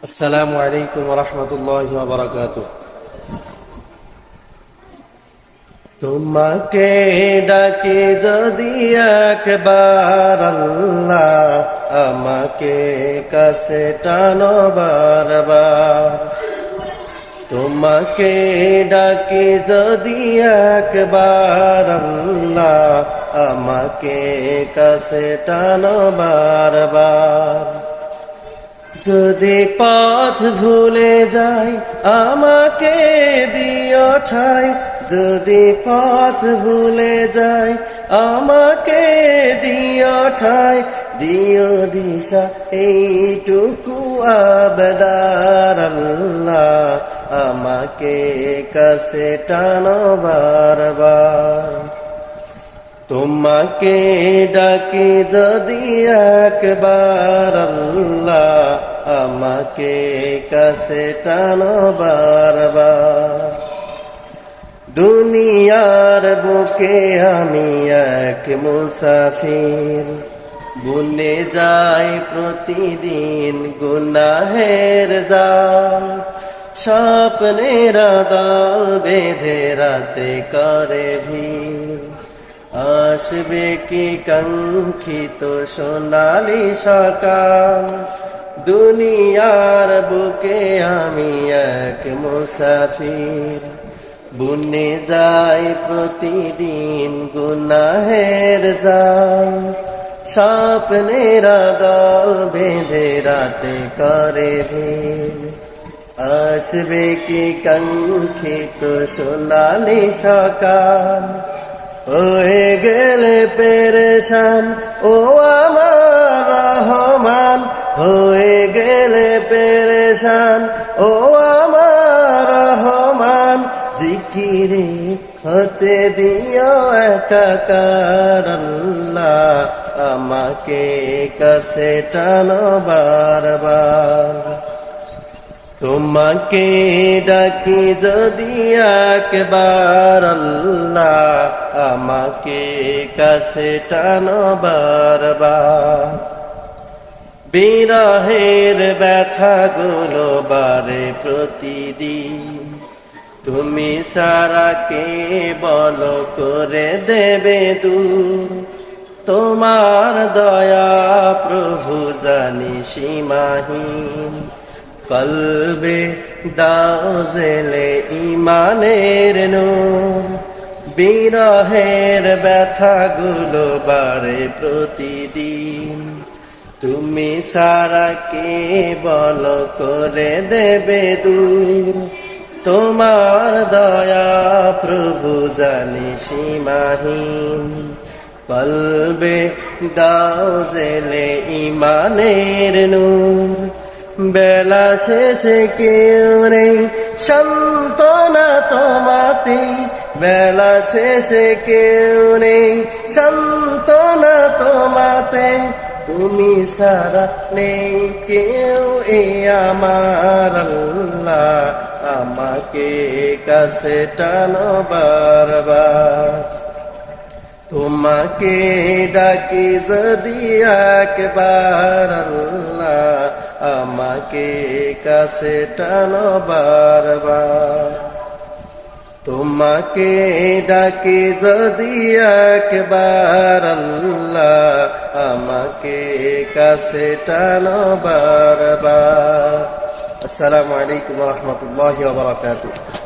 আসসালামু আলাইকুম ওয়া রাহমাতুল্লাহি ওয়া বারাকাতুহু। তোমাকে ডাকি যদি একবার আল্লাহ, আমাকে কাছে টানো বারবার। তোমাকে ডাকি যদি একবার আল্লাহ, আমাকে কাছে টানো বারবার। যদি পথ ভুলে যাই আমাকে দিও ঠাই, যদি পথ ভুলে যাই আমাকে দিও ঠাই, দিও দিশা এইটুকু আবেদার আল্লাহ, আমাকে কাছে টানো বারবার। তোমাকে ডাকি যদি একবার আল্লাহ, আমাকে কাছে টানো বারবার। দুনিয়ার বুকে আমি এক মুসাফির, বুনে যাই প্রতিদিন গুনাহের জাল। স্বপ্নের দল বেঁধে রাতে করে ভিড়, আসবে কি কাঙ্ক্ষিত সোনালি সকাল। দুনিয়ার বুকে আমি এক মুসাফির, বুনে যাই প্রতিদিন গুনাহের জাল। স্বপ্নের দল বেঁধে রাতে করে ভিড়, আসবে কি কাঙ্ক্ষিত সোনালি সকাল। হয়ে গেলে পেরেশান ও আমার রহমান, হয়ে গেলে পেরেশান ও আমার রহমান। জিকিরে হতে দিও একাকার আল্লাহ, আমাকে কাছে টানো বারবার। তোমাকে ডাকি যদি একবার আল্লাহ, আমাকে কাছে টানো বারবার। বিরহের ব্যথাগুলো বারে প্রতিদিন, তুমি সারা কে বলো করে দেবে দূর। তোমার দয়া প্রভু জানি সীমাহীন, কলবে দাও জেলে ইমানের নূর। বিরহের ব্যথাগুলো বাড়ে প্রতিদিন, তুমি সারা কে বলো করে দেবে দূর। তোমার দয়া প্রভু জানি সীমাহীন, কলবে দাও জেলে ইমানের নূর। বেলা শেষে কেউ নেই সান্ত্বনা তোমাতে, বেলা শেষে কেউ নেই সান্ত্বনা তোমাতে। তুমি সারা নেই কেউ এ আমার আল্লাহ, আমাকে কাছে টানো বারবার। তোমাকে ডাকি যদি একবার আল্লাহ, আমাকে কাছে টানো বারবার। তোমাকে ডাকি যদি একবার আল্লাহ, আমাকে কাছে টানো বারবার। আসসালামু আলাইকুম ওয়া রাহমাতুল্লাহি ওয়া বারাকাতুহু।